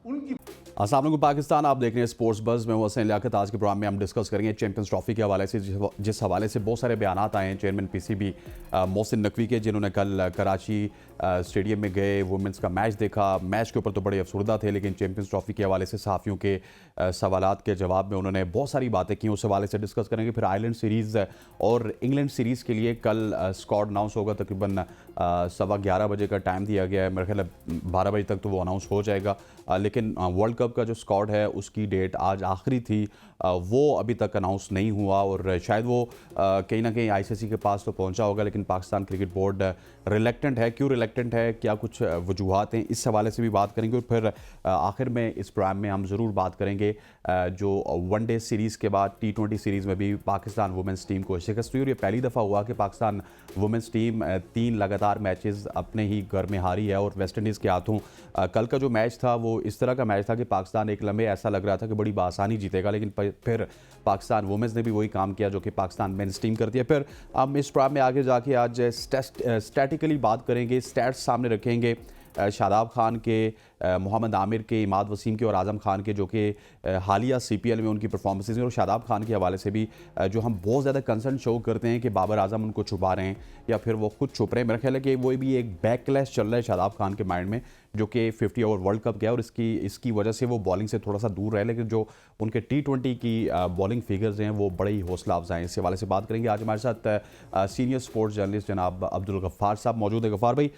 उनकी। अस्सलाम वालेकुम पाकिस्तान, आप देख रहे हैं स्पोर्ट्स बज़ में। हूं हसन लियाकत। आज के प्रोग्राम में हम डिस्कस करेंगे चैंपियंस ट्रॉफी के हवाले से, जिस हवाले से बहुत सारे बयान आए हैं चेयरमैन पीसीबी मोहसिन नकवी के, जिन्होंने कल कराची स्टेडियम में गए, वुमेंस का मैच देखा। मैच के ऊपर तो बड़े अफसरदा थे, लेकिन चैंपियंस ट्रॉफी के हवाले से सहाफ़ियों के सवालात के जवाब में उन्होंने बहुत सारी बातें की। उस हवाले से डिस्कस करेंगे। फिर आयरलैंड सीरीज़ और इंग्लैंड सीरीज़ के लिए कल स्क्वाड अनाउंस होगा। तकरीबन 11:15 बजे का टाइम दिया गया है। मेरे ख्याल 12 बजे तक तो वो अनाउंस हो जाएगा। लेकिन वर्ल्ड कप का जो स्क्वाड है उसकी डेट आज आखिरी थी, वो अभी तक अनाउंस नहीं हुआ, और शायद वो कहीं ना कहीं आईसीसी के पास तो पहुंचा होगा, लेकिन पाकिस्तान क्रिकेट बोर्ड रिलेक्टेंट है। क्यों रिलेक्टेंट है, क्या कुछ वजूहात हैं, इस हवाले से भी बात करेंगे। और फिर आखिर में इस प्रोग्राम में हम ज़रूर बात करेंगे जो वनडे सीरीज़ के बाद T20 सीरीज़ में भी पाकिस्तान वुमेंस टीम को शिकस्त हुई, और ये पहली दफ़ा हुआ कि पाकिस्तान वुमेंस टीम 3 लगातार मैचेस अपने ही घर में हारी है, और वेस्ट इंडीज़ के हाथों कल का जो मैच था वो इस तरह का मैच था कि पाकिस्तान एक लम्हे ऐसा लग रहा था कि बड़ी बासानी जीतेगा, लेकिन फिर पाकिस्तान वुमेंस ने भी वही काम किया जो कि पाकिस्तान मेंस टीम करती है। फिर हम इस प्रोग्राम में आगे जाके आज स्टैटिकली बात करेंगे, स्टैट्स सामने रखेंगे शादाब खान के, मोहम्मद आमिर के, इमाद वसीम के और आज़म खान के, जो कि हालिया CPL में उनकी परफॉर्मेंसेज हैं। और शादाब खान के हवाले से भी जो हम बहुत ज़्यादा कंसर्न शो करते हैं कि बाबर आजम उनको छुपा रहे हैं या फिर वो खुद छुप रहे हैं। मेरा ख्याल है कि वो भी एक बैकलैश चल रहा है शादाब खान के माइंड में, जो कि 50 ओवर वर्ल्ड कप गया, और इसकी वजह से वो बॉलिंग से थोड़ा सा दूर रहे। लेकिन जो उनके T20 की बॉलिंग फिगर्स हैं वो बड़े ही हौसला अफजा हैं। इस हवाले से बात करेंगे। आज हमारे साथ सीनियर स्पोर्ट्स जर्नलिस्ट जनाब अब्दुल गफ्फार साहब मौजूद है। गफ्फार भाई,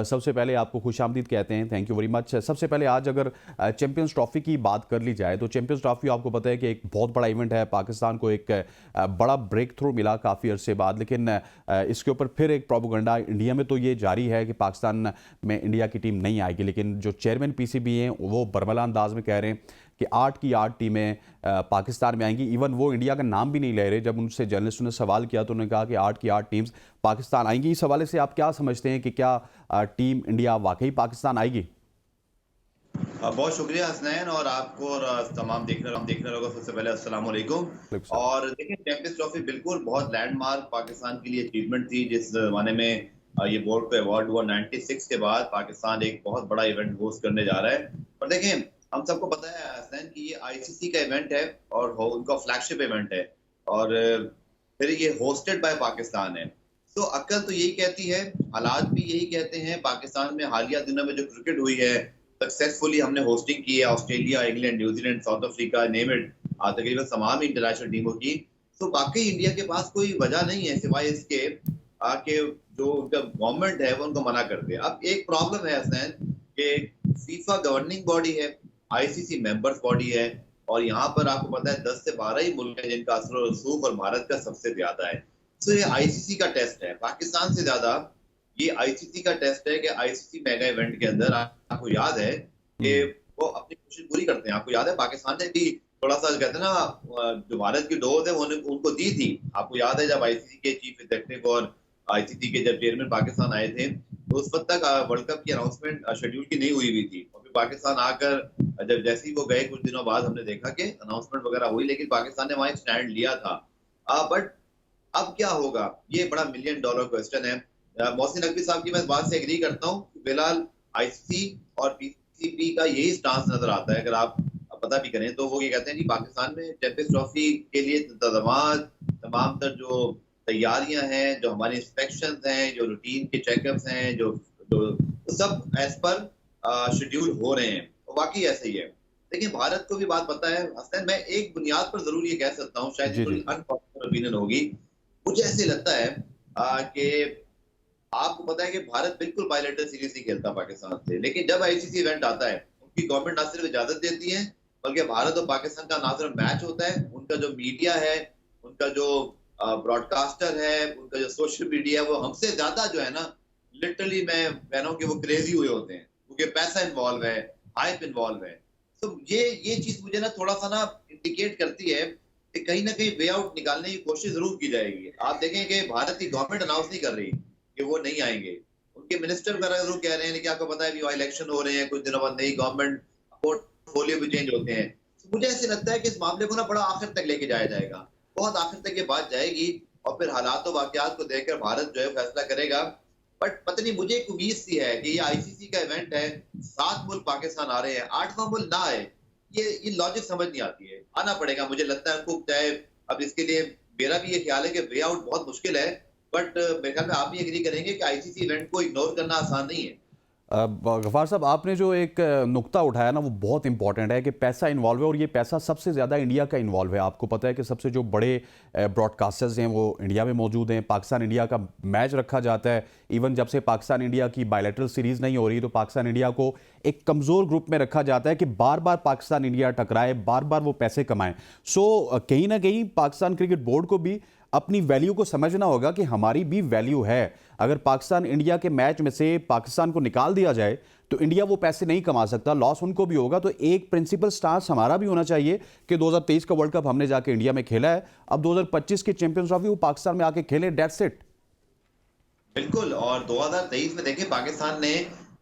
सबसे पहले आपको खुशामदीद कहते हैं, थैंक यू वेरी मच। सबसे पहले आज अगर चैंपियंस ट्रॉफी की बात कर ली जाए तो चैंपियंस ट्रॉफी आपको पता है कि एक बहुत बड़ा इवेंट है। पाकिस्तान को एक बड़ा ब्रेक थ्रू मिला काफ़ी अरसे बाद, लेकिन इसके ऊपर फिर एक प्रोपेगेंडा इंडिया में तो ये जारी है कि पाकिस्तान में इंडिया की टीम नहीं आएगी, लेकिन जो चेयरमैन पीसीबी हैं वो बरमला अंदाज में कह रहे हैं कि 8 की 8 टीमें पाकिस्तान में आएंगी। इवन वो इंडिया का नाम भी नहीं ले रहे। जब उनसे जर्नलिस्टों ने सवाल किया तो उन्होंने कहा कि 8 की 8 टीम्स पाकिस्तान आएंगी। इस हवाले से आप क्या समझते हैं कि क्या टीम इंडिया वाकई पाकिस्तान आएगी? बहुत शुक्रिया हसनैन, और आपको और तमाम देखने लोगों को सबसे पहले अस्सलाम वालेकुम। और देखिए, चैंपियंस ट्रॉफी बिल्कुल बहुत लैंडमार्क पाकिस्तान के लिए अचीवमेंट थी। जिस जमाने में ये बोर्ड को अवार्ड हुआ 96 के बाद, पाकिस्तान एक बहुत बड़ा इवेंट होस्ट करने जा रहा है। और देखें, हम सबको पता है हसनैन कि ये आईसीसी का इवेंट है और उनका फ्लैगशिप इवेंट है, और फिर ये होस्टेड बाय पाकिस्तान है। तो अक्ल तो यही कहती है, हालात भी यही कहते हैं। पाकिस्तान में हालिया दिनों में जो क्रिकेट हुई है, सक्सेसफुली हमने होस्टिंग की है, Australia, England, New Zealand, south Africa, name it, तकरीबन तमाम इंटरनेशनल टीमों की। तो वाकई इंडिया के पास कोई वजह नहीं है सिवाय इसके कि जो उनका गवर्नमेंट है वो उनको मना कर दे। अब एक प्रॉब्लम है हसनैन कि फीफा गवर्निंग बॉडी है, आईसीसी मेंबर्स बॉडी है, और यहाँ पर आपको पता है 10 से 12 ही मुल्क हैं जिनका असर और रसूख, और भारत का सबसे ज्यादा है। तो ये आईसीसी का टेस्ट है, पाकिस्तान से ज्यादा ये आईसीसी का टेस्ट है कि आईसीसी मेगा इवेंट के अंदर आपको याद है कि वो अपनी कोशिश पूरी करते हैं। आपको याद है पाकिस्तान ने भी थोड़ा सा कहते हैं ना, जो भारत की डोज है वो उनको दी थी। आपको याद है जब आईसीसी के चीफ एग्जीक्यूटिव और आईसीसी के जब चेयरमैन पाकिस्तान आए थे, तो उस वक्त तक वर्ल्ड कप की अनाउंसमेंट शेड्यूल की नहीं हुई थी। और फिर पाकिस्तान आकर जब जैसे ही वो गए, कुछ दिनों बाद हमने देखा कि अनाउंसमेंट वगैरह हुई, लेकिन पाकिस्तान ने वहां एक स्टैंड लिया था। बट अब क्या होगा, ये बड़ा $1 मिलियन क्वेश्चन है। मोहसिन नकवी साहब की मैं इस बात से एग्री करता हूँ। फिलहाल आईसीसी और पीसीबी का यही स्टांस नजर आता है। अगर आप पता भी करें तो वो ये कहते हैं कि पाकिस्तान में चैंपियंस ट्रॉफी के लिए तमाम तर जो तैयारियां हैं, जो हमारे इंस्पेक्शन हैं, जो रूटीन के चेकअप्स हैं, जो तो सब एज पर शेड्यूल हो रहे हैं। तो वाकई ऐसा ही है। देखिए, भारत को भी बात पता है हसन। मैं एक बुनियाद पर जरूर ये कह सकता हूँ, शायद थोड़ी अनपॉपुलर ओपिनियन होगी, मुझे ऐसे लगता है कि आपको पता है कि भारत बिल्कुल बायलैटरल सीरीज नहीं खेलता पाकिस्तान से, लेकिन जब आईसीसी इवेंट आता है उनकी गवर्नमेंट ना सिर्फ इजाजत देती है, बल्कि भारत और पाकिस्तान का ना सिर्फ मैच होता है, उनका जो मीडिया है, उनका जो ब्रॉडकास्टर है, उनका जो सोशल मीडिया है, वो हमसे ज्यादा जो है ना, लिटरली मैं कह रहा हूँ कि वो क्रेजी हुए होते हैं, क्योंकि पैसा इन्वॉल्व है, हाइप इन्वॉल्व है। तो ये चीज मुझे ना थोड़ा सा ना इंडिकेट करती है कि कहीं ना कहीं वे आउट निकालने की कोशिश जरूर की जाएगी। आप देखें कि भारत की गवर्नमेंट अनाउंस नहीं कर रही कि वो नहीं आएंगे, उनके मिनिस्टर वगैरह जरूर कह रहे हैं, लेकिन आपको पता है भी इलेक्शन हो रहे हैं, कुछ दिनों बाद नई गवर्नमेंट पोर्टफोलियो भी चेंज होते हैं। तो मुझे ऐसे लगता है कि इस मामले को ना बड़ा आखिर तक लेके जाया जाएगा, बहुत आखिर तक ये बात जाएगी, और फिर हालात और वाकयात को देखकर भारत जो है फैसला करेगा। बट पता नहीं, मुझे एक उम्मीद सी है कि ये आईसीसी का इवेंट है, 7 मुल्क पाकिस्तान आ रहे हैं, 8वां मुल्क ना आए, ये लॉजिक समझ नहीं आती है। आना पड़ेगा, मुझे लगता है उनको, चाहे अब इसके लिए मेरा भी ये ख्याल है कि वे आउट बहुत मुश्किल है, बट मेरे ख्याल में आप भी एग्री करेंगे कि आईसीसी इवेंट को इग्नोर करना आसान नहीं है। गफ़ार साहब, आपने जो एक नुक्ता उठाया ना, वो बहुत इंपॉर्टेंट है कि पैसा इन्वॉल्व है, और ये पैसा सबसे ज़्यादा इंडिया का इन्वॉल्व है। आपको पता है कि सबसे जो बड़े ब्रॉडकास्टर्स हैं वो इंडिया में मौजूद हैं। पाकिस्तान इंडिया का मैच रखा जाता है। इवन जब से पाकिस्तान इंडिया की बायलैटरल सीरीज़ नहीं हो रही, तो पाकिस्तान इंडिया को एक कमज़ोर ग्रुप में रखा जाता है कि बार बार पाकिस्तान इंडिया टकराए, बार बार वो पैसे कमाएं। सो कहीं ना कहीं पाकिस्तान क्रिकेट बोर्ड को भी अपनी वैल्यू को समझना होगा कि हमारी भी वैल्यू है। अगर पाकिस्तान इंडिया के मैच में से पाकिस्तान को निकाल दिया जाए तो इंडिया वो पैसे नहीं कमा सकता, लॉस उनको भी होगा। तो एक प्रिंसिपल स्टांस हमारा भी होना चाहिए कि 2023 का वर्ल्ड कप हमने जाके इंडिया में खेला है, अब 2025 की चैंपियंस ट्रॉफी वो पाकिस्तान में आके खेले, डेट्स इट। बिल्कुल। और 2023 में देखिए, पाकिस्तान ने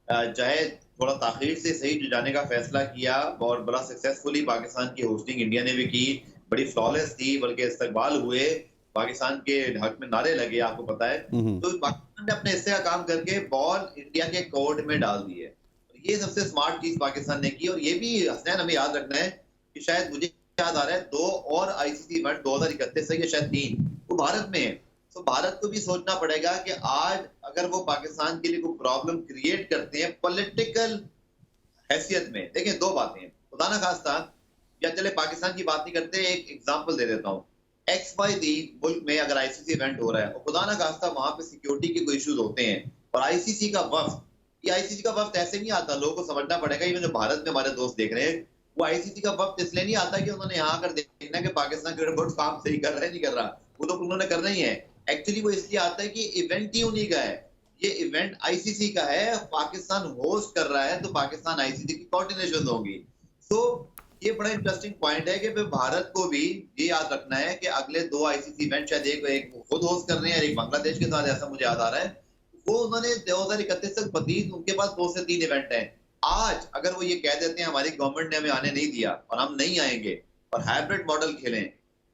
चाहे थोड़ा ताखीर से सही जाने का फैसला किया और बड़ा सक्सेसफुली पाकिस्तान की होस्टिंग इंडिया ने भी की, बड़ी फ्लॉलेस थी, बल्कि इस्तकबाल हुए, पाकिस्तान के हक में नारे लगे, आपको पता है। तो पाकिस्तान ने अपने हिस्से का काम करके बॉल इंडिया के कोर्ट में डाल दी है। ये सबसे स्मार्ट चीज पाकिस्तान ने की। और ये भी हसनैन हमें याद रखना है कि शायद मुझे याद आ रहा है 2 और आईसीसी इवेंट 2031 से, या शायद 3, वो भारत में है। तो भारत को भी सोचना पड़ेगा कि आज अगर वो पाकिस्तान के लिए कोई प्रॉब्लम क्रिएट करते हैं पॉलिटिकल हैसियत में, देखिए 2 बातें हैं। खुदा ना खास्ता, या चले पाकिस्तान की बात नहीं करते, एक एग्जांपल दे देता हूँ। XYZ मुल्क में अगर आईसीसी इवेंट हो रहा है और खुदा ना खास्ता वहां पे सिक्योरिटी के कोई इश्यूज होते हैं, और आईसीसी का वफ्द, ये आईसीसी का वफ्द ऐसे नहीं आता, लोगों को समझना पड़ेगा। इवन जो भारत में हमारे दोस्त देख रहे हैं, वो आईसीसी का वफ्द इसलिए नहीं आता कि उन्होंने यहाँ आकर देखना है कि पाकिस्तान क्रिकेट बोर्ड काम सही कर रहा है नहीं कर रहा, वो तो उन्होंने करना ही है। एक्चुअली वो इसलिए आता है कि इवेंट ही उन्हीं का है, ये इवेंट आईसीसी का है, पाकिस्तान होस्ट कर रहा है, तो पाकिस्तान आईसीसी की कोऑर्डिनेशन होगी। तो ये बड़ा इंटरेस्टिंग पॉइंट है कि भारत को भी ये याद रखना है कि अगले 2 आईसीसी इवेंट, शायद एक खुद होस्ट कर रहे हैं, एक बांग्लादेश के साथ, ऐसा मुझे याद आ रहा है, वो उन्होंने 2031 तक मजीद उनके पास 2 से 3 इवेंट हैं। आज अगर वो ये कह देते हैं हमारी गवर्नमेंट ने हमें आने नहीं दिया और हम नहीं आएंगे और हाइब्रिड मॉडल खेलें,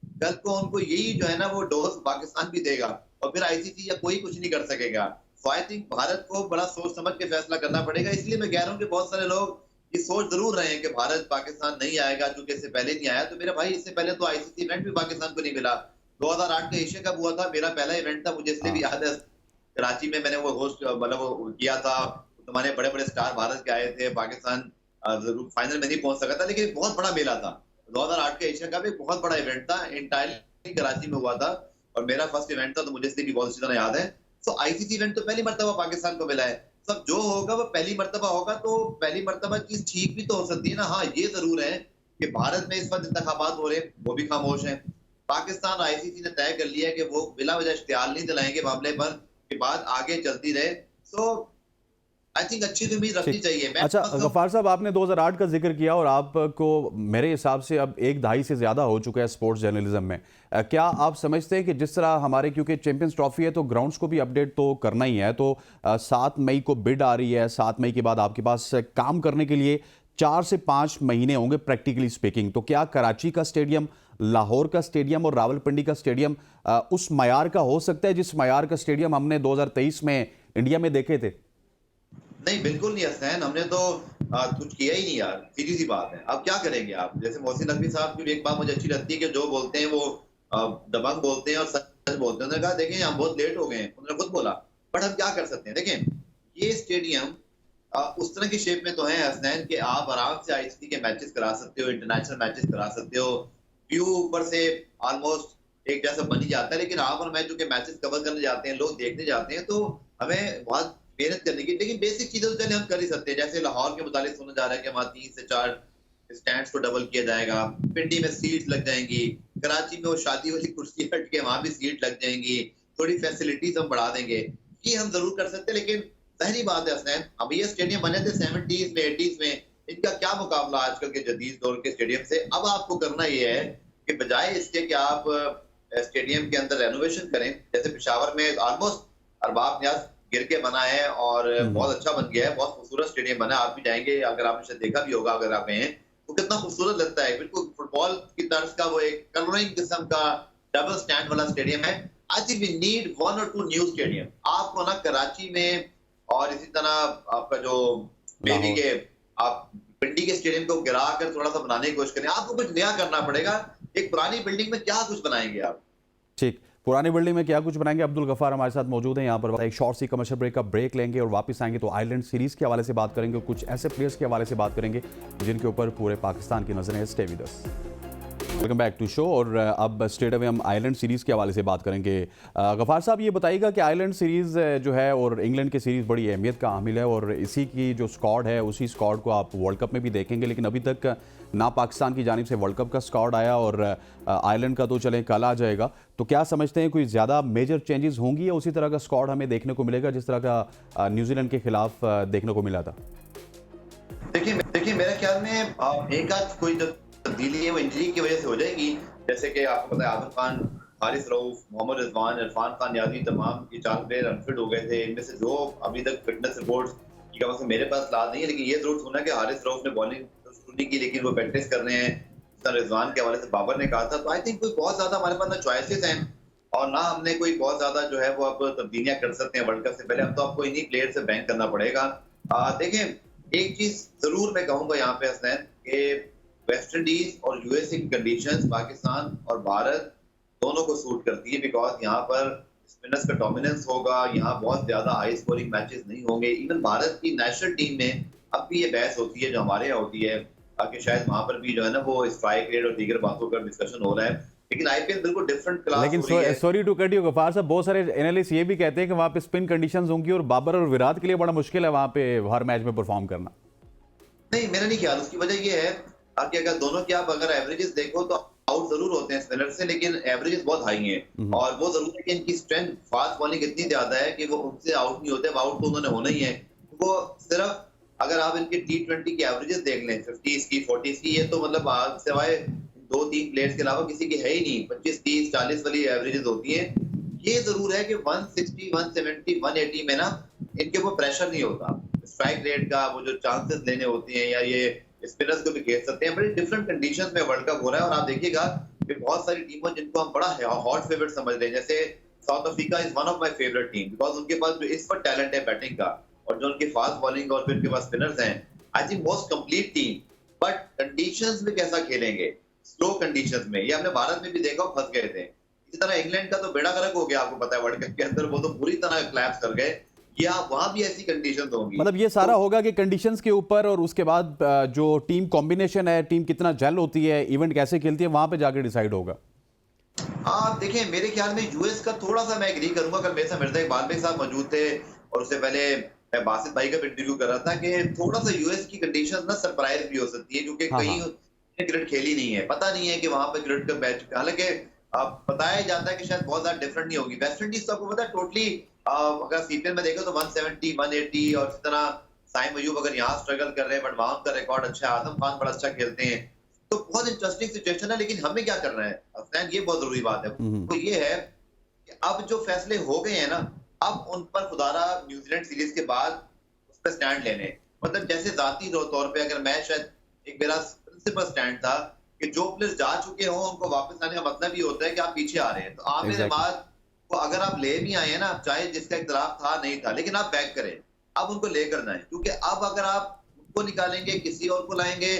कल को उनको यही जो है ना वो डोज पाकिस्तान भी देगा और फिर आईसीसी या कोई कुछ नहीं कर सकेगा। सो आई थिंक भारत को बड़ा सोच समझ के फैसला करना पड़ेगा। इसलिए मैं कह रहा हूँ कि बहुत सारे लोग ये सोच जरूर रहे हैं कि भारत पाकिस्तान नहीं आएगा, क्योंकि इससे पहले नहीं आया। तो मेरा भाई, इससे पहले तो आईसीसी इवेंट भी पाकिस्तान को नहीं मिला। 2008 का एशिया कप हुआ था, मेरा पहला इवेंट था, मुझे इसलिए भी याद है, कराची में मैंने वो होस्ट मतलब वो किया था। तुम्हारे बड़े बड़े स्टार भारत के आए थे, पाकिस्तान फाइनल में नहीं पहुंच सका था, लेकिन बहुत बड़ा मेला था। 2008 का एशिया कप एक बहुत बड़ा इवेंट था, इंटायरली कराची में हुआ था और मेरा फर्स्ट इवेंट था, तो मुझे इसलिए भी बहुत अच्छी तरह याद है। तो आईसीसी इवेंट तो पहली मर्तबा पाकिस्तान को मिला है। सब जो होगा वो पहली मर्तबा होगा, तो पहली मर्तबा चीज ठीक भी तो हो सकती है ना। हाँ, ये जरूर है कि भारत में इस वक्त इंतखाबात हो रहे हैं, वो भी खामोश है। पाकिस्तान आईसीसी ने तय कर लिया है कि वो बिला वजह इश्तिहार नहीं दिलाएंगे मामले पर, कि बात आगे चलती रहे। सो आई थिंक अच्छी उम्मीद रखनी चाहिए। अच्छा गफ्फार साहब, आपने 2008 का जिक्र किया और आपको मेरे हिसाब से अब 1 दहाई से ज़्यादा हो चुका है स्पोर्ट्स जर्नलिज्म में। क्या आप समझते हैं कि जिस तरह हमारे, क्योंकि चैंपियंस ट्रॉफी है तो ग्राउंड्स को भी अपडेट तो करना ही है, तो 7 मई को बिड आ रही है, 7 मई के बाद आपके पास काम करने के लिए 4 से 5 महीने होंगे प्रैक्टिकली स्पीकिंग। तो क्या कराची का स्टेडियम, लाहौर का स्टेडियम और रावलपिंडी का स्टेडियम उस मयार का हो सकता है जिस मयार का स्टेडियम हमने 2023 में इंडिया में देखे थे? नहीं, बिल्कुल नहीं हसनैन, हमने तो कुछ किया ही नहीं यार, सीधी सी बात है। अब क्या करेंगे आप? जैसे मोहसिन नकवी साहब की एक बात मुझे अच्छी लगती है कि जो बोलते हैं वो दबंग बोलते हैं और सच बोलते हैं। उन्होंने कहा देखिए हम बहुत लेट हो गए हैं, उन्होंने खुद बोला, बट हम क्या कर सकते हैं। देखें, ये स्टेडियम उस तरह की शेप में तो है हसनैन कि आप आराम से आईसीसी के मैचेस करा सकते हो, इंटरनेशनल मैचेस करा सकते हो। व्यू ऊपर से ऑलमोस्ट एक जैसा बन ही जाता है, लेकिन आप और मैं जो कि मैचेस कवर करने जाते हैं, लोग देखने जाते हैं, तो हमें बहुत मेहनत करने की, लेकिन बेसिक चीजें तो चले हम कर ही सकते हैं। जैसे लाहौर के मुतालिक सुना जा रहा है कि वहां 3 से 4 स्टैंड्स को डबल किया जाएगा, पिंडी में सीट्स लग जाएंगी, कराची में वो शादी वाली कुर्सी हट के वहां भी सीट लग जाएंगी, थोड़ी फैसिलिटीज हम बढ़ा देंगे। ये हम जरूर कर सकते हैं, लेकिन पहली बात है हसनैन, अब ये स्टेडियम बने थे 70s में 80s में, इनका क्या मुकाबला आजकल के जदीद दौर के स्टेडियम से। अब आपको करना ये है कि बजाय इसके कि आप स्टेडियम के अंदर रेनोवेशन करें, जैसे पेशावर में ऑलमोस्ट अरबाब न्याज गिर के बना है और बहुत अच्छा बन गया है, बहुत खूबसूरत स्टेडियम बना है। आप भी जाएंगे, अगर आपने शायद देखा भी होगा, अगर आप गए हैं तो कितना खूबसूरत लगता है, बिल्कुल फुटबॉल की तर्ज का वो एक कलरिंग किस्म का डबल स्टैंड वाला स्टेडियम है। आई थिंक वी नीड 1 और 2 न्यू स्टेडियम। आपको ना कराची में और इसी तरह आपका जो बेबी लाहौर। के आप पिंडी के स्टेडियम को गिरा कर थोड़ा सा बनाने की कोशिश करें। आपको कुछ नया करना पड़ेगा। एक पुरानी बिल्डिंग में क्या कुछ बनाएंगे आप? ठीक, पुरानी बिल्डिंग में क्या कुछ बनाएंगे? अब्दुल गफ्फार हमारे साथ मौजूद हैं यहाँ पर। एक शॉर्ट सी कमर्शियल ब्रेक का ब्रेक लेंगे और वापस आएंगे तो आयरलैंड सीरीज़ के हवाले से बात करेंगे और कुछ ऐसे प्लेयर्स के हवाले से बात करेंगे जिनके ऊपर पूरे पाकिस्तान की नज़रें हैं। Stay with us. Welcome back to show. और अब स्ट्रेट अवे हम आयरलैंड सीरीज़ के हवाले से बात करेंगे। गफ़ार साहब, ये बताइएगा कि आयरलैंड सीरीज़ जो है और इंग्लैंड की सीरीज़ बड़ी अहमियत का हामिल है और इसी की जो स्क्वाड है उसी स्क्वाड को आप वर्ल्ड कप में भी देखेंगे, लेकिन अभी तक ना पाकिस्तान की जानिब से वर्ल्ड कप का स्क्वाड आया और आयरलैंड का तो चले कल आ जाएगा। तो क्या समझते हैं कोई ज़्यादा मेजर चेंजेस होंगी या उसी तरह का स्क्वाड हमें देखने को मिलेगा जिस तरह का न्यूजीलैंड के खिलाफ देखने को मिला था? देखिए मेरे ख्याल में एक आध कोई जो तब्दीली है वो इंजरी की वजह से हो जाएगी। जैसे कि आपको पता है आजम खान, हारिस रऊफ, मोहम्मद रिजवान, इरफान खान नियाज़ी तमाम ये 4 प्लेयर अनफिट हो गए थे। इनमें से जो अभी तक फिटनेस रिपोर्ट्स की कम से मेरे पास लाद नहीं है, लेकिन ये जरूर सुना कि हारिस रऊफ ने बॉलिंग शुरू नहीं की लेकिन वो प्रैक्टिस कर रहे हैं। रिजवान के हवाले से बाबर ने कहा था। तो आई थिंक कोई बहुत ज्यादा हमारे पास ना चॉइसेस हैं और ना हमने कोई बहुत ज्यादा जो है वो अब तब्दीलियां कर सकते हैं वर्ल्ड कप से पहले। अब तो आपको इन्हीं प्लेयर से बैंक करना पड़ेगा। देखें, एक चीज जरूर मैं कहूंगा यहाँ पे हसनैन कि वेस्ट इंडीज और यूएसए की कंडीशंस पाकिस्तान और भारत दोनों को सूट करती है, बिकॉज यहाँ पर स्पिनर्स का डोमिनेंस होगा। यहाँ बहुत ज्यादा हाई स्कोरिंग मैचेस नहीं होंगे। इवन भारत की नेशनल टीम में अब भी ये बहस होती है जो हमारे यहाँ होती है कि शायद वहां पर भी जो है ना वो स्ट्राइक रेट और दीगर बातों का डिस्कशन हो रहा है, लेकिन आईपीएल बिल्कुल डिफरेंट क्लास लेकिन हो रही है। Sorry to cut you Ghaffar साहब, बहुत सारे एनालिस्ट ये भी कहते हैं कि वहां पे स्पिन कंडीशंस होंगी और बाबर और विराट के लिए बड़ा मुश्किल है वहां पे हर मैच में परफॉर्म करना। नहीं, मेरा नहीं ख्याल। उसकी वजह ये है कि अगर दोनों की आप अगर एवरेजेस देखो तो आउट जरूर होते हैं स्पिनर से, लेकिन एवरेजेस बहुत हाई हैं और वो जरूर है कि इनकी स्ट्रेंथ फास्ट बॉलिंग इतनी ज्यादा है कि वो उनसे आउट नहीं होते। आउट तो उन्होंने होना ही है। वो सिर्फ अगर आप इनके T20 की एवरेजेस देख लें 50s की 40s की, ये तो मतलब आज सिवाय 2-3 प्लेयर्स के अलावा किसी की है ही नहीं। 25, 30, 40 वाली एवरेजेस होती है। ये जरूर है कि 160, 170, 180 में ना इनके ऊपर प्रेशर नहीं होता। स्ट्राइक रेट का वो जो चांसेस लेने होते हैं या ये स्पिनर्स को भी खेल सकते हैं। बड़ी डिफरेंट कंडीशंस में वर्ल्ड कप हो रहा है और आप देखिएगा कि बहुत सारी टीमों जिनको हम बड़ा हॉट फेवरेट समझ रहे हैं, जैसे south Africa is one of my favourite team, because उनके पास जो इस पर टैलेंट है बैटिंग का और जो उनकी फास्ट बॉलिंग और फिर उनके पास स्पिनर्स हैं। I think most complete team, but conditions में कैसा खेलेंगे, स्लो कंडीशंस में। ये हमने भारत में भी देखा, फंस गए थे। इसी तरह इंग्लैंड का तो बेड़ा गर्क हो गया, आपको पता है वर्ल्ड कप के अंदर वो तो पूरी तरह क्लैप्स कर गए। या वहां भी ऐसी कंडीशंस होंगी। मतलब ये सारा होगा कि कंडीशंस के ऊपर और उसके बाद जो टीम कॉम्बिनेशन है, टीम कितना जेल होती है, इवेंट कैसे खेलती है, वहां पे जाके डिसाइड होगा। देखिए मेरे ख्याल में यूएस का थोड़ा सा मैं एग्री करूंगा। अगर मेरे साथ मिर्जा इकबाल भाई साहब मौजूद थे और उससे पहले मैं बासित भाई का भी इंटरव्यू कर रहा था कि थोड़ा सा यूएस की कंडीशंस ना सरप्राइज भी हो सकती है, क्योंकि हाँ कहीं हाँ। क्रिकेट खेली नहीं है। पता नहीं है कि वहां पर क्रिकेट का मैच, हालांकि बताया जाता है कि शायद बहुत ज्यादा डिफरेंट नहीं होगी। वेस्ट इंडीज तो आपको पता है टोटली, अगर सीपीएल में देखो तो 170, 180 और इस तरह साइम अयूब अगर यहाँ स्ट्रगल कर रहे हैं बट वहां उनका रिकॉर्ड अच्छा है। आजम खान बड़ा अच्छा खेलते हैं। तो बहुत इंटरेस्टिंग सिचुएशन है, लेकिन हमें क्या करना है अफनान, ये बहुत जरूरी बात है। तो ये है कि अब जो फैसले हो गए हैं ना, अब उन पर खुदारा न्यूजीलैंड सीरीज के बाद उस पर स्टैंड लेने। मतलब जैसे जाती तौर पे अगर मैं शायद एक मेरा प्रिंसिपल स्टैंड था कि जो प्लेयर्स जा चुके हों उनको वापस आने का मतलब ये होता है कि आप पीछे आ रहे हैं। तो आमिर बाद को अगर आप ले भी आए हैं ना, चाहे जिसका इख्तिलाफ था नहीं था, लेकिन आप बैक करें। अब उनको ले करना है, क्योंकि अब अगर आप उनको निकालेंगे किसी और को लाएंगे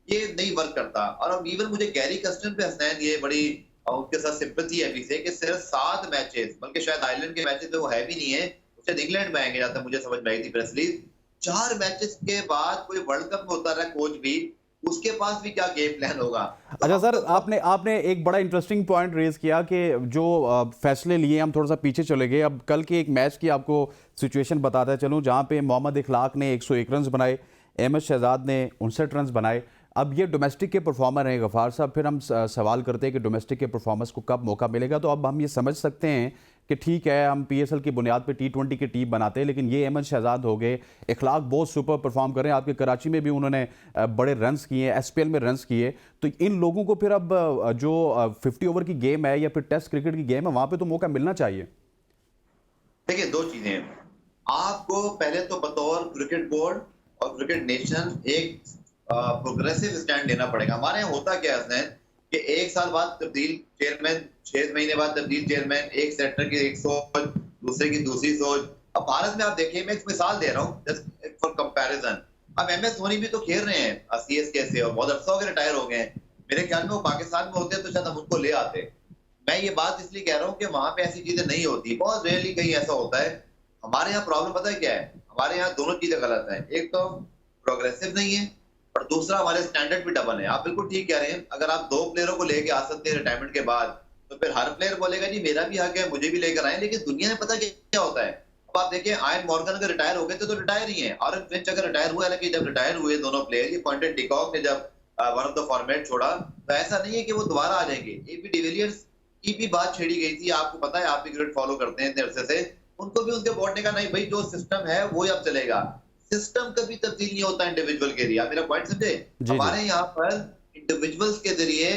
ये नहीं वर्क करता। और अब इवन मुझे गैरी कस्टन पे हसनैन ये बड़ी उनके साथ सिंपैथी है अभी से कि सिर्फ 7 मैचेस, बल्कि शायद आयरलैंड के मैचेस में वो है भी नहीं है, शायद इंग्लैंड में आएंगे, जहां तक मुझे समझ में आई थी प्रेस रिलीज। 4 मैचेस के बाद कोई वर्ल्ड कप में होता रहा कोच भी, उसके पास भी क्या गेम प्लान होगा। तो अच्छा सर, आपने एक बड़ा इंटरेस्टिंग पॉइंट रेज किया कि जो फैसले लिए हम थोड़ा सा पीछे चले गए। अब कल के एक मैच की आपको सिचुएशन बताता है चलूँ, जहाँ पे मोहम्मद इखलाक ने 101 रन बनाए, अहमद शहजाद ने 59 रन बनाए। अब ये डोमेस्टिक के परफॉर्मर हैं गफ़ार साहब, फिर हम सवाल करते हैं कि डोमेस्टिक के परफॉर्मेंस को कब मौका मिलेगा। तो अब हम ये समझ सकते हैं कि ठीक है हम पीएसएल की बुनियाद पे T20 की टीम बनाते हैं, लेकिन ये अहमद शहजाद हो गए, इखलाक बहुत सुपर परफॉर्म कर रहे हैं। आपके कराची में भी उन्होंने बड़े रन्स किए, एसपीएल में रन्स किए। तो इन लोगों को फिर अब जो 50 ओवर की गेम है या फिर टेस्ट क्रिकेट की गेम है, वहाँ पर तो मौका मिलना चाहिए। देखिए 2 चीजें आपको पहले तो बतौर क्रिकेट बोर्ड और क्रिकेट नेशन एक प्रोग्रेसिव स्टैंड लेना पड़ेगा। हमारे यहाँ होता क्या है, कि एक साल बाद तब्दील चेयरमैन, 6 महीने बाद तब्दील चेयरमैन, एक सेक्टर की एक सोच, दूसरे की दूसरी सोच। अब भारत में आप देखिए, मैं एक मिसाल दे रहा हूँ जस्ट फॉर कंपैरिजन। अब एमएस धोनी भी तो खेल रहे हैं सीएसके से और बहुत अरसा हो गया रिटायर हो गए हैं। मेरे ख्याल में वो पाकिस्तान में होते तो शायद हम उनको ले आते। मैं ये बात इसलिए कह रहा हूँ कि वहां पे ऐसी चीजें नहीं होती, बहुत रेयरली कहीं ऐसा होता है। हमारे यहाँ प्रॉब्लम पता है क्या है? हमारे यहाँ दोनों चीजें गलत है। एक तो प्रोग्रेसिव नहीं है और दूसरा हमारे स्टैंडर्ड भी डबल है। आप बिल्कुल ठीक कह रहे हैं। अगर आप 2 प्लेयरों को लेके आ सकते हैं रिटायरमेंट के बाद, तो फिर हर प्लेयर बोलेगा जी मेरा भी हक है, मुझे भी लेकर आए। लेकिन दुनिया में पता क्या होता है? अब आप देखिए, आयन मॉर्गन अगर रिटायर हो गए थे तो रिटायर ही है, और फिंच अगर रिटायर हुआ, हालांकि जब रिटायर हुए दोनों प्लेयर, ये क्विंटन डिकॉक ने जब वन ऑफ द फॉर्मेट छोड़ा, तो ऐसा नहीं है कि वो दोबारा आ जाएंगे। एबी डिविलियर्स की भी बात छेड़ी गई थी, आपको पता है, आप भी क्रिकेट फॉलो करते हैं इतने अरसे से। उनको भी उनके बोर्ड ने कहा नहीं भाई, जो सिस्टम है वो अब चलेगा। सिस्टम कभी तब्दील नहीं होता इंडिविजुअल के लिए। आप मेरा पॉइंट समझे? जी जी। हमारे यहाँ पर इंडिविजुअल्स के जरिए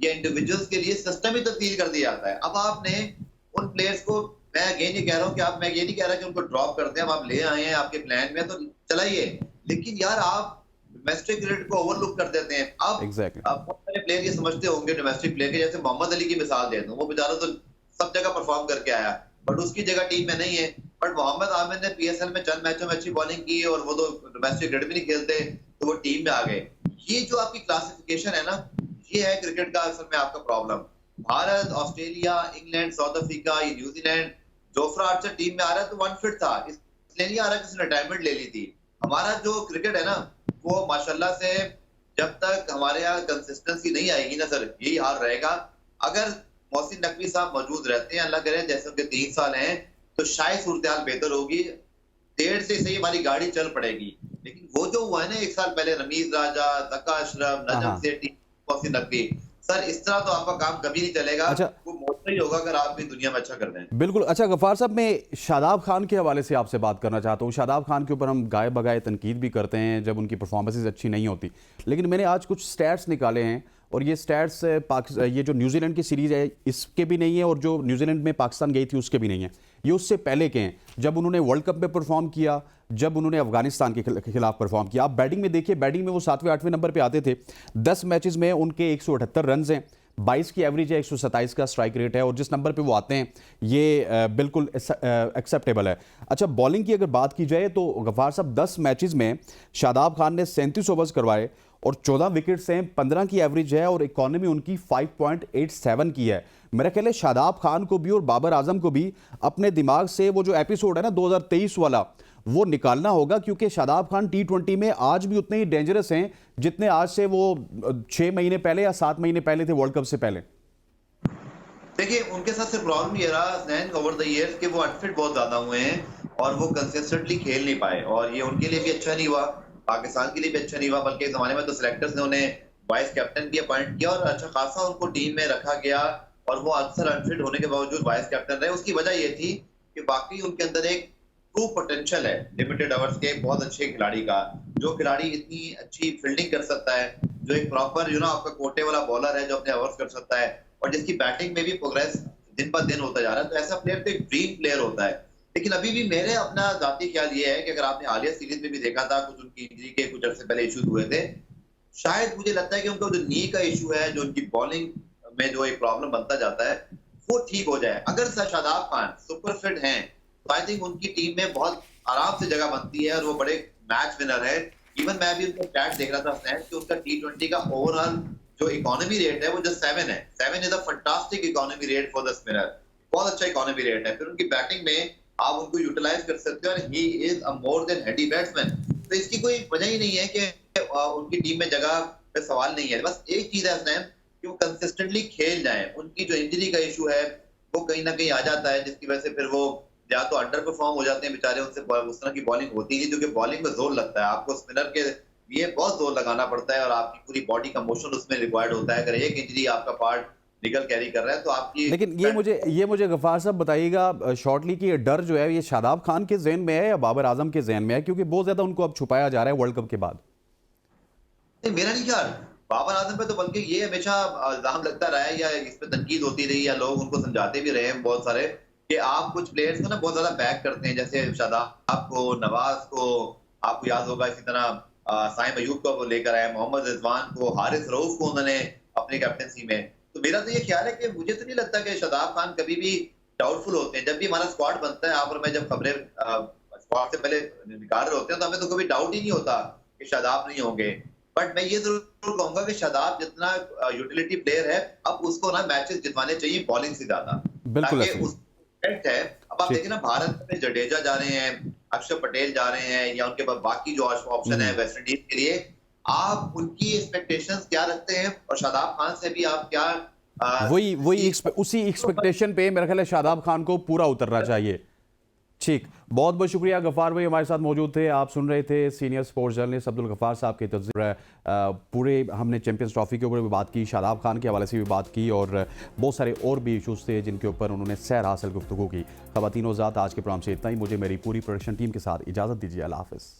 या इंडिविजुअल्स के लिए सिस्टम ही तब्दील कर दिया जाता है। अब आपने उन प्लेयर्स को, मैं अगेन ये कह रहा हूँ कि आप, मैं ये नहीं कह रहा कि उनको ड्रॉप करते हैं। अब आप ले आए हैं, आपके प्लान में तो चलाइए, लेकिन यार आप डोमेस्टिक क्रिकेट को ओवरलुक कर देते हैं। एग्जैक्टली। अब बहुत सारे प्लेयर ये समझते होंगे डोमेस्टिक प्लेयर के, जैसे मोहम्मद अली की मिसाल दे दूं, वो बेचारा तो सब जगह परफॉर्म करके आया, बट उसकी जगह टीम में नहीं है। बट मोहम्मद आमिर ने पीएसएल में चंद मैचों में अच्छी बॉलिंग की और वो तो डोमेस्टिक क्रिकेट भी नहीं खेलते, तो वो टीम में आ गए। ये जो आपकी क्लासिफिकेशन है ना, ये है क्रिकेट का असल में आपका problem. Bharat, Australia, England, south Africa, ये न्यूजीलैंड, जोफ्रा आर्चर टीम में आ रहा है तो वन फिट था, इसलिए नहीं आ रहा किसी ने रिटायरमेंट ले ली थी। हमारा जो क्रिकेट है ना, वो माशाल्लाह से जब तक हमारे यहाँ कंसिस्टेंसी नहीं आएगी ना सर, यही हाल रहेगा। अगर मोहसिन नकवी साहब मौजूद रहते हैं, अल्लाह करे जैसे उनके 3 साल हैं, तो शायद सूरत हाल बेहतर होगी। देर से सही हमारी गाड़ी चल पड़ेगी। लेकिन वो जो हुआ है ना 1 साल पहले, रमीज राजा, जका अशरफ, हाँ नजम हाँ। सेठी, मोहसिन नकवी, सर इस तरह तो आपका काम कभी नहीं चलेगा। अच्छा, वो मोटा ही होगा अगर आप भी दुनिया में अच्छा कर दें। बिल्कुल। अच्छा गफ्फार साहब, मैं शादाब खान के हवाले से आपसे बात करना चाहता हूँ। शादाब खान के ऊपर हम गाए बगाए तनकीद भी करते हैं जब उनकी परफॉर्मेंसेज अच्छी नहीं होती, लेकिन मैंने आज कुछ स्टैट्स निकाले हैं और ये स्टैट्स ये जो न्यूजीलैंड की सीरीज़ है इसके भी नहीं है और जो न्यूजीलैंड में पाकिस्तान गई थी उसके भी नहीं है। ये उससे पहले के हैं, जब उन्होंने वर्ल्ड कप में परफॉर्म किया, जब उन्होंने अफगानिस्तान के खिलाफ परफॉर्म किया। आप बैटिंग में देखिए, बैटिंग में वो 7वें 8वें नंबर पे आते थे। 10 मैचेस में उनके 178 रन हैं, 22 की एवरेज है, 127 का स्ट्राइक रेट है, और जिस नंबर पे वो आते हैं ये बिल्कुल एक्सेप्टेबल है। अच्छा, बॉलिंग की अगर बात की जाए तो गफ्फार साहब 10 मैचेस में शादाब खान ने 37 ओवर्स करवाए और 14 विकेट्स हैं, 15 की एवरेज है और इकॉनमी उनकी 5.87 की है। मेरा ख्याल है शादाब खान को भी और बाबर आजम को भी अपने दिमाग से वो जो एपिसोड है ना 2023 वाला, वो निकालना होगा, क्योंकि शादाब खान T20 में आज भी उतने ही डेंजरस हैं जितने आज से वो 6 महीने पहले या 7 महीने पहले थे, वर्ल्ड कप से पहले। देखिए, उनके साथ से प्रॉब्लम ये रहा हसनैन ओवर द ईयर्स कि वो अनफिट बहुत ज्यादा हुए हैं और वो कंसिस्टेंटली खेल नहीं पाए, और ये उनके लिए भी अच्छा नहीं हुआ, पाकिस्तान के लिए भी अच्छा नहीं हुआ। बल्कि इस जमाने में तो सिलेक्टर्स ने उन्हें वाइस कैप्टन भी अपॉइंट किया और अच्छा खासा उनको टीम में रखा गया, और वो अक्सर अनफिट होने के बावजूद वाइस कैप्टन रहे। उसकी वजह ये थी कि वाकई उनके अंदर एक ट्रू पोटेंशियल है लिमिटेड ओवर्स के, बहुत अच्छे खिलाड़ी का। जो खिलाड़ी इतनी अच्छी फील्डिंग कर सकता है, जो एक प्रॉपर आपका कोटे वाला बॉलर है जो अपने ओवर्स कर सकता है, और जिसकी बैटिंग में भी प्रोग्रेस दिन पर दिन होता जा रहा है, तो ऐसा प्लेयर तो एक ड्रीम प्लेयर होता है। लेकिन अभी भी मेरे अपना जाती ख्याल ये है कि अगर आपने हालिया सीरीज में भी देखा था, कुछ उनकी इंजरी के कुछ अर्से पहले इश्यूज हुए थे, शायद मुझे लगता है कि उनका जो नी का इशू है, जो उनकी बॉलिंग में जो एक प्रॉब्लम बनता जाता है, वो ठीक हो जाए। अगर शादाब खान सुपर फिट हैं तो आई थिंक उनकी टीम में बहुत आराम से जगह बनती है और वो बड़े मैच विनर है। इवन मैं भी उनका स्टैट देख रहा था स्नैन कि उनका T20 का ओवरऑल जो इकोनॉमी रेट है वो जस्ट 7 है। 7 is a fantastic economy rate for the spinner, बहुत अच्छा इकोनॉमी रेट है। फिर उनकी बैटिंग में आप उनको यूटिलाइज कर सकते हो और he is a more than Heidi batsman. तो इसकी कोई वजह ही नहीं है कि उनकी टीम में जगह पे सवाल नहीं है। बस एक चीज है स्नैन कि वो कंसिस्टेंटली खेल जाए। उनकी जो इंजरी का इशू है वो कहीं ना कहीं आ जाता है, जिसकी वजह से फिर वो या तो अंडर परफॉर्म हो जाते हैं बेचारे, उनसे उस तरह की बॉलिंग होती नहीं, क्योंकि बॉलिंग में जोर लगता है, आपको स्पिनर के लिए बहुत जोर लगाना पड़ता है और आपकी पूरी बॉडी का मोशन उसमें रिक्वायर्ड होता है। अगर एक इंजरी आपका पार्ट निकल कैरी कर रहा है तो आपकी। लेकिन ये मुझे गफ्फार साहब बताइएगा शॉर्टली कि ये डर जो है ये शादाब खान के जहन में है या बाबर आजम के जहन में है, क्योंकि बहुत ज्यादा उनको अब छुपाया जा रहा है वर्ल्ड कप के बाद। मेरा नहीं ख्याल बाबर आजम पे, तो बल्कि ये हमेशा इल्जाम लगता रहा है या इस पे तनकीद होती रही या लोग उनको समझाते भी रहे हैं बहुत सारे कि आप कुछ प्लेयर्स को ना बहुत ज्यादा बैक करते हैं, जैसे शादाब को, नवाज को, आपको याद होगा, इसी तरह साइम अयूब को लेकर आए, मोहम्मद रिजवान को, हारिस रऊफ को उन्होंने अपनी कैप्टनसी में। तो मेरा तो ये ख्याल है कि मुझे तो नहीं लगता कि शादाब खान कभी भी डाउटफुल होते हैं। जब भी हमारा स्क्वाड बनता है, आप और मैं जब खबरें स्क्वाड से पहले निकाल रहे होते हैं, तो हमें तो कभी डाउट ही नहीं होता कि शादाब नहीं होंगे। बट मैं ये जरूर कहूंगा कि शादाब जितना यूटिलिटी प्लेयर है, अब उसको ना मैचेस जितवाने चाहिए बॉलिंग से ज्यादा, बिल्कुल ताकि ऐसे ही। उस है। अब आप ठीक। देखिए ना, भारत में जडेजा जा रहे हैं, अक्षर पटेल जा रहे हैं, या उनके पास बाकी जो ऑप्शन है वेस्ट इंडीज के लिए, आप उनकी एक्सपेक्टेशंस क्या रखते हैं, और शादाब खान से भी आप क्या उसी एक्सपेक्टेशन पे मेरा ख्याल है शादाब खान को पूरा उतरना चाहिए। ठीक, बहुत बहुत शुक्रिया। गफ्फार भाई हमारे साथ मौजूद थे। आप सुन रहे थे senior sports journalist Abdul Ghaffar sahab के तजर्बे। पूरे हमने चैंपियंस ट्रॉफी के ऊपर भी बात की, शादाब खान के हवाले से भी बात की, और बहुत सारे और भी इशूज़ थे जिनके ऊपर उन्होंने सैर हासिल गुफ्तगू की। ख़वातीन-ओ-ज़ात, आज के प्रोग्राम से इतना ही। मुझे मेरी पूरी प्रोडक्शन टीम के साथ इजाज़त दीजिए। अल्लाह हाफ़िज़।